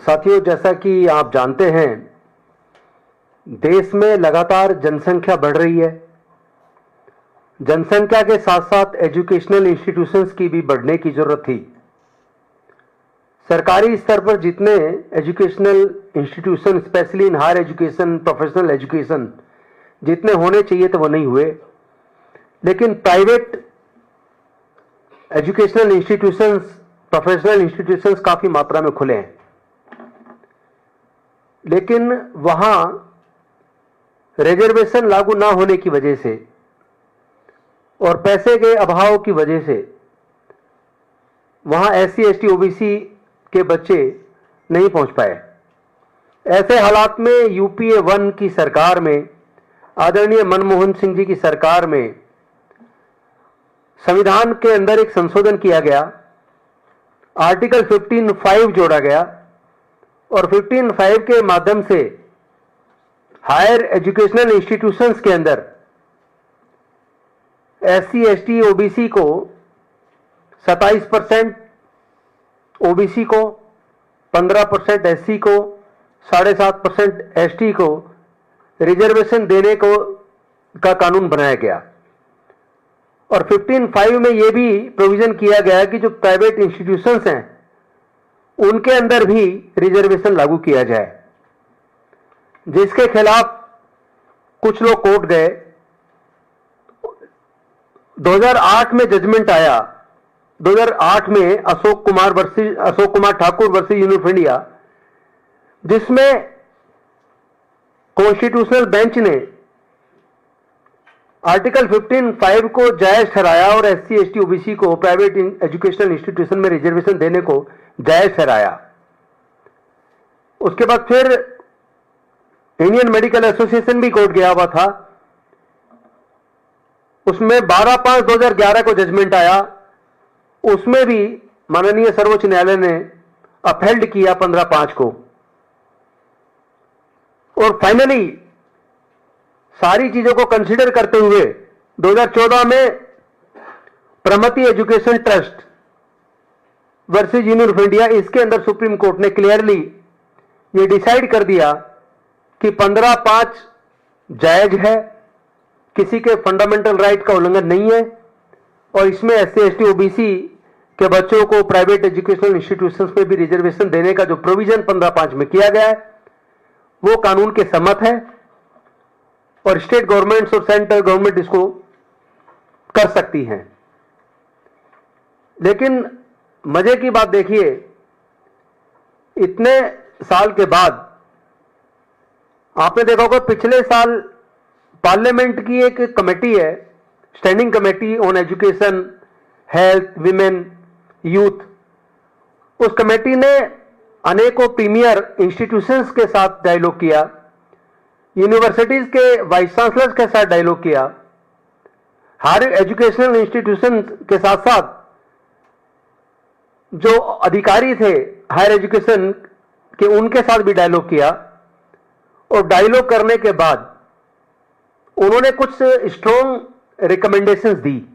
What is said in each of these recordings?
साथियों, जैसा कि आप जानते हैं, देश में लगातार जनसंख्या बढ़ रही है। जनसंख्या के साथ साथ एजुकेशनल इंस्टीट्यूशंस की भी बढ़ने की जरूरत थी। सरकारी स्तर पर जितने educational institution, specially in higher education, professional education, जितने होने चाहिए थे वो नहीं हुए। लेकिन private educational institutions, professional institutions काफी मात्रा में खुले हैं। लेकिन वहां रिजर्वेशन लागू ना होने की वजह से और पैसे के अभाव की वजह से वहां एससी, एसटी, ओबीसी के बच्चे नहीं पहुंच पाए। ऐसे हालात में यूपीए 1 की सरकार में, आदरणीय मनमोहन सिंह जी की सरकार में, संविधान के अंदर एक संशोधन किया गया। आर्टिकल 15(5) जोड़ा गया और 15(5) के माध्यम से हायर एजुकेशनल इंस्टीट्यूशंस के अंदर एससी, एसटी, ओबीसी को 27%, ओबीसी को 15%, एससी को 7.5%, एसटी को रिजर्वेशन देने को का कानून बनाया गया। और 15(5) में यह भी प्रोविजन किया गया कि जो प्राइवेट इंस्टीट्यूशंस हैं उनके अंदर भी रिजर्वेशन लागू किया जाए, जिसके खिलाफ कुछ लोग कोर्ट गए। 2008 में जजमेंट आया। 2008 में Ashok Kumar Thakur versus union of India, जिसमें कॉन्स्टिट्यूशनल बेंच ने आर्टिकल 15(5) को जायज ठहराया और एससी, एसटी, ओबीसी को प्राइवेट एजुकेशनल इंस्टीट्यूशन में रिजर्वेशन देने को जायज ठहराया। उसके बाद फिर इंडियन मेडिकल एसोसिएशन भी कोर्ट गया हुआ था। उसमें 12/5/2011 को जजमेंट आया। उसमें भी माननीय सर्वोच्च न्यायालय ने अपहेल्ड किया 15(5) को। और फाइनली सारी चीजों को कंसीडर करते हुए 2014 में Pramati education trust versus union of India, इसके अंदर सुप्रीम कोर्ट ने क्लियरली ये डिसाइड कर दिया कि 15(5) जायज है, किसी के फंडामेंटल राइट का उल्लंघन नहीं है और इसमें एससी, एसटी, ओबीसी के बच्चों को प्राइवेट एजुकेशनल इंस्टीट्यूशंस में भी रिजर्वेशन देने का जो प्रोविजन 15(5) में किया गया है वो कानून के सम्मत है और स्टेट गवर्नमेंट्स और सेंट्रल गवर्नमेंट इसको कर सकती हैं। लेकिन मजे की बात देखिए, इतने साल के बाद आपने देखा होगा पिछले साल पार्लियामेंट की एक कमेटी है, standing committee on education, health, women, youth. उस कमेटी ने अनेकों प्रीमियर इंस्टीट्यूशंस के साथ डायलॉग किया, यूनिवर्सिटीज के वाइस चांसलर्स के साथ डायलॉग किया, हायर एजुकेशनल इंस्टीट्यूशन के साथ साथ जो अधिकारी थे हायर एजुकेशन के उनके साथ भी डायलॉग किया। और डायलॉग करने के बाद उन्होंने कुछ स्ट्रॉन्ग रिकमेंडेशंस दी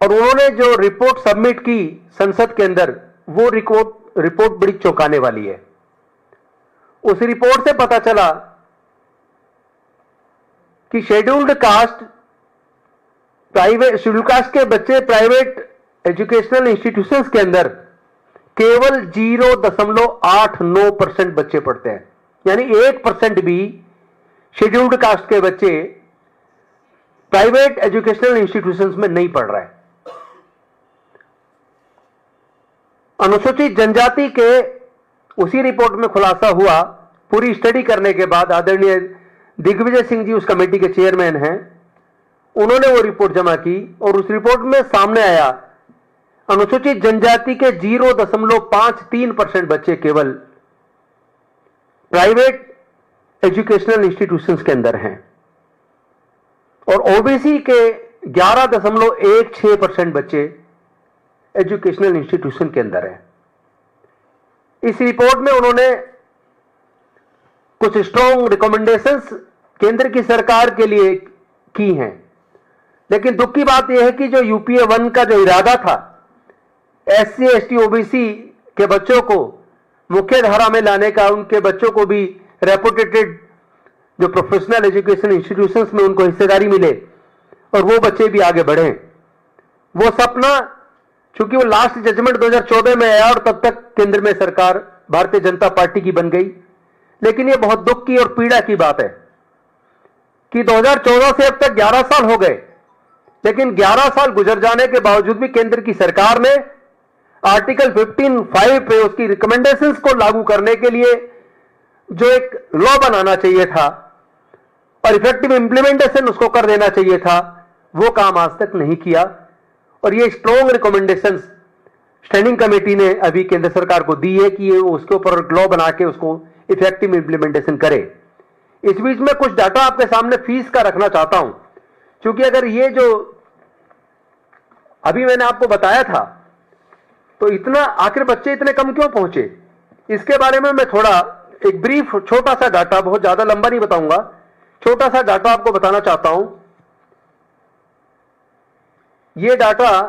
और उन्होंने जो रिपोर्ट सबमिट की संसद के अंदर, वो रिपोर्ट बड़ी चौंकाने वाली है। उस रिपोर्ट से पता चला कि शेड्यूल्ड कास्ट के बच्चे प्राइवेट एजुकेशनल इंस्टीट्यूशंस के अंदर केवल 0.89% बच्चे पढ़ते हैं, यानी 1% भी शेड्यूल्ड कास्ट के बच्चे प्राइवेट एजुकेशनल इंस्टीट्यूशंस में नहीं पढ़ रहे हैं। अनुसूचित जनजाति के उसी रिपोर्ट में खुलासा हुआ। पूरी स्टडी करने के बाद आदरणीय दिग्विजय सिंह जी उस कमेटी के चेयरमैन हैं, उन्होंने वो रिपोर्ट जमा की और उस रिपोर्ट में सामने आया अनुसूचित जनजाति के 0.53% बच्चे केवल प्राइवेट एजुकेशनल इंस्टीट्यूशंस के अंदर हैं और ओबीसी के 11.16% बच्चे एजुकेशनल इंस्टीट्यूशन के अंदर हैं। इस रिपोर्ट में उन्होंने कुछ स्ट्रॉन्ग रिकमेंडेशंस केंद्र की सरकार के लिए की हैं, लेकिन दुख की बात यह है कि जो यूपीए 1 का जो इरादा था एससी, एसटी, ओबीसी के बच्चों को मुख्य धारा में लाने का, उनके बच्चों को भी रेपुटेटेड जो प्रोफेशनल एजुकेशन इंस्टीट्यूशंस में उनको हिस्सेदारी मिले और वो बच्चे भी आगे बढ़े। वो सपना, चूंकि वो लास्ट जजमेंट 2014 में आया और तब तक केंद्र में सरकार भारतीय जनता पार्टी की बन गई, लेकिन ये बहुत दुख की और पीड़ा की बात है कि 2014 से अब तक 11 साल हो गए, लेकिन 11 साल गुजर जाने के बावजूद भी केंद्र की सरकार ने आर्टिकल 15(5) पे उसकी रिकमेंडेशंस को लागू करने के लिए जो एक लॉ बनाना चाहिए था और इफेक्टिव इंप्लीमेंटेशन उसको कर देना चाहिए था, वो काम आज तक नहीं किया। और ये स्ट्रॉन्ग रिकमेंडेशंस स्टैंडिंग कमेटी ने अभी केंद्र सरकार को दी है कि ये उसके ऊपर लॉ बना के उसको इफेक्टिव इंप्लीमेंटेशन करे। इस बीच में कुछ डाटा आपके सामने फीस का रखना चाहता हूं, क्योंकि अगर ये जो अभी मैंने आपको बताया था तो इतना आखिर बच्चे इतने कम क्यों पहुंचे, इसके बारे में मैं थोड़ा एक ब्रीफ छोटा सा डाटा, बहुत ज्यादा लंबा नहीं बताऊंगा, छोटा सा डाटा आपको बताना चाहता हूं। यह डाटा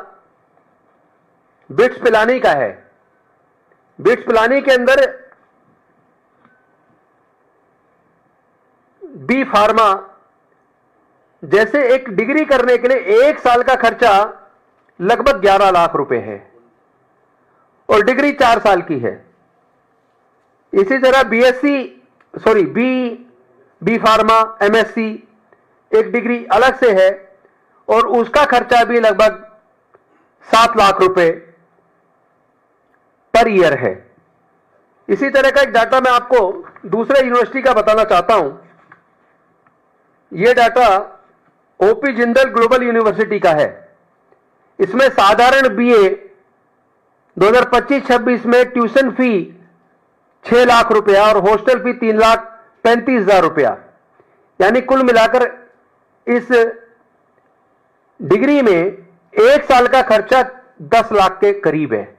बिट्स पिलानी का है। बिट्स पिलानी के अंदर बी फार्मा जैसे एक डिग्री करने के लिए 1 साल का खर्चा लगभग 11 लाख रुपए है और डिग्री 4 साल की है। इसी तरह बी फार्मा एमएससी एक डिग्री अलग से है और उसका खर्चा भी लगभग 7 लाख रुपए पर ईयर है। इसी तरह का एक डाटा मैं आपको दूसरे यूनिवर्सिटी का बताना चाहता हूं। यह data OP Jindal global university का है। इसमें साधारण बीए 2025-26 में ट्यूशन फी 6 लाख रुपया और हॉस्टल फी 3,35,000 रुपया, यानी कुल मिलाकर इस डिग्री में 1 साल का खर्चा 10 लाख के करीब है।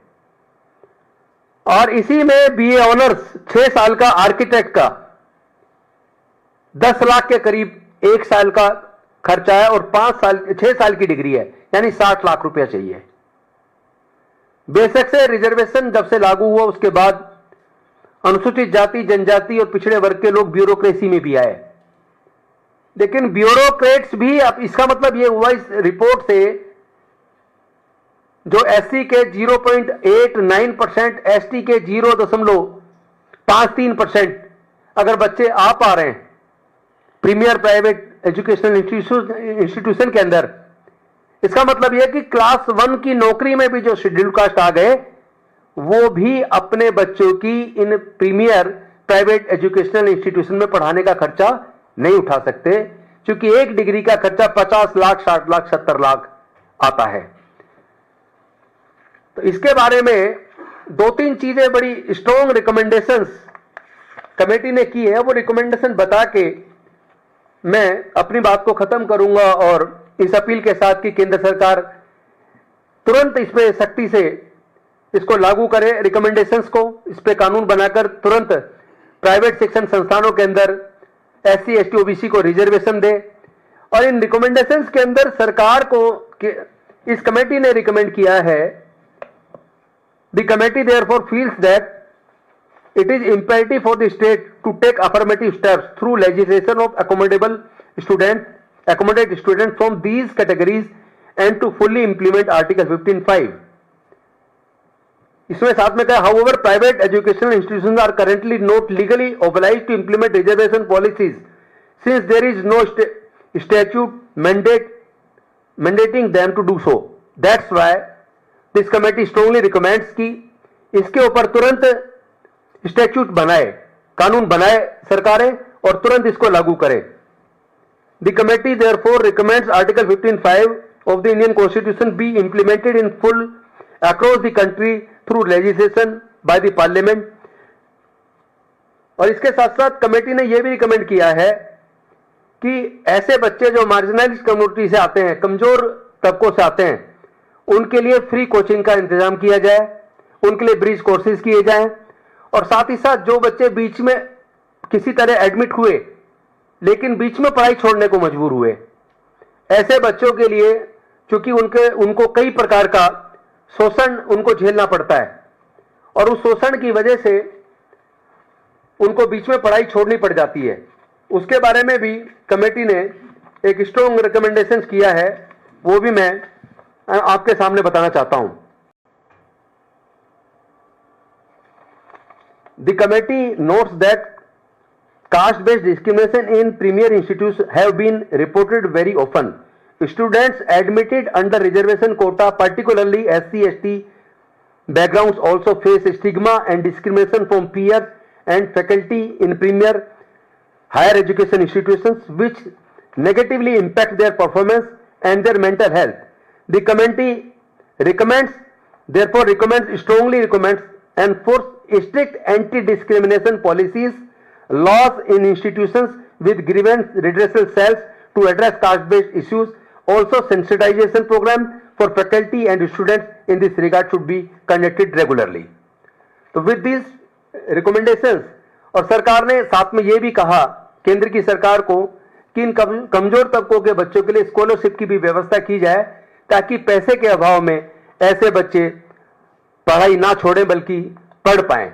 और इसी में बीए ऑनर्स 6 साल का आर्किटेक्ट का 10 लाख के करीब 1 साल का खर्चा है और 6 साल की डिग्री है, यानी 60 लाख रुपया चाहिए। बेशक से रिजर्वेशन जब से लागू हुआ उसके बाद अनुसूचित जाति, जनजाति और पिछड़े वर्ग के लोग ब्यूरोक्रेसी में भी आए, लेकिन ब्यूरोक्रेट्स भी, अब इसका मतलब यह हुआ इस रिपोर्ट से, जो एससी के 0.89%, एसटी के 0.53%, अगर बच्चे आ पा रहे हैं प्रीमियर प्राइवेट एजुकेशनल इंस्टीट्यूशन के अंदर, इसका मतलब यह कि क्लास 1 की नौकरी में भी जो शेड्यूल कास्ट आ गए वो भी अपने बच्चों की इन प्रीमियर प्राइवेट एजुकेशनल इंस्टीट्यूशन में पढ़ाने का खर्चा नहीं उठा सकते, क्योंकि एक डिग्री का खर्चा 50 लाख, 60 लाख, 70 लाख आता है। तो इसके बारे में 2-3 चीजें बड़ी स्ट्रॉन्ग रिकमेंडेशंस कमेटी ने की है, वो रिकमेंडेशन बता के मैं अपनी बात को खत्म करूंगा और इस अपील के साथ कि केंद्र सरकार तुरंत इस पे सख्ती से इसको लागू करे, रिकमेंडेशंस को, इस पे कानून बनाकर तुरंत प्राइवेट शिक्षण संस्थानों के अंदर एससी, एसटी, ओबीसी को रिजर्वेशन दे। और इन रिकमेंडेशंस के अंदर सरकार को इस कमेटी ने रिकमेंड किया है, the committee therefore feels that it is imperative for the state to take affirmative steps through legislation of accommodate students from these categories and to fully implement Article 15(5). इसमें साथ में कहा, however, private educational institutions are currently not legally obliged to implement reservation policies since there is no statute mandating them to do so. That's why this committee strongly recommends कि इसके ऊपर तुरंत statute बनाए, कानून बनाए सरकारें और तुरंत इसको लागू करें। The committee therefore recommends article 15(5) of the Indian constitution B implemented in full across the country through legislation by the parliament. और इसके साथ साथ कमेटी ने यह भी रिकमेंड किया है कि ऐसे बच्चे जो मार्जिनलाइज्ड कम्युनिटी से आते हैं, कमजोर तबकों से आते हैं, उनके लिए फ्री कोचिंग का इंतजाम किया जाए, उनके लिए ब्रिज कोर्सेज किए जाएं। और साथ ही साथ जो बच्चे बीच में किसी तरह एडमिट हुए लेकिन बीच में पढ़ाई छोड़ने को मजबूर हुए, ऐसे बच्चों के लिए, क्योंकि उनको कई प्रकार का शोषण उनको झेलना पड़ता है और उस शोषण की वजह से उनको बीच में पढ़ाई छोड़नी पड़ जाती है, उसके बारे में भी कमेटी ने एक स्ट्रॉन्ग रिकमेंडेशंस किया है, वो भी मैं आपके सामने बताना चाहता हूं। The committee notes that caste based discrimination in premier institutes have been reported very often. Students admitted under reservation quota, particularly SC/ST backgrounds, also face stigma and discrimination from peers and faculty in premier higher education institutions, which negatively impact their performance and their mental health. The committee strongly recommends enforce strict anti-discrimination policies, laws in institutions with grievance redressal cells to address caste-based issues. Also, sensitization program for faculty and students in this regard should be conducted regularly. तो with these recommendations, और सरकार ने साथ में ये भी कहा, केंद्र की सरकार को, कि इन कमजोर तबकों के बच्चों के लिए स्कॉलरशिप की भी व्यवस्था की जाए, ताकि पैसे के अभाव में ऐसे बच्चे पढ़ाई ना छोड़ें बल्कि पढ़ पाएं।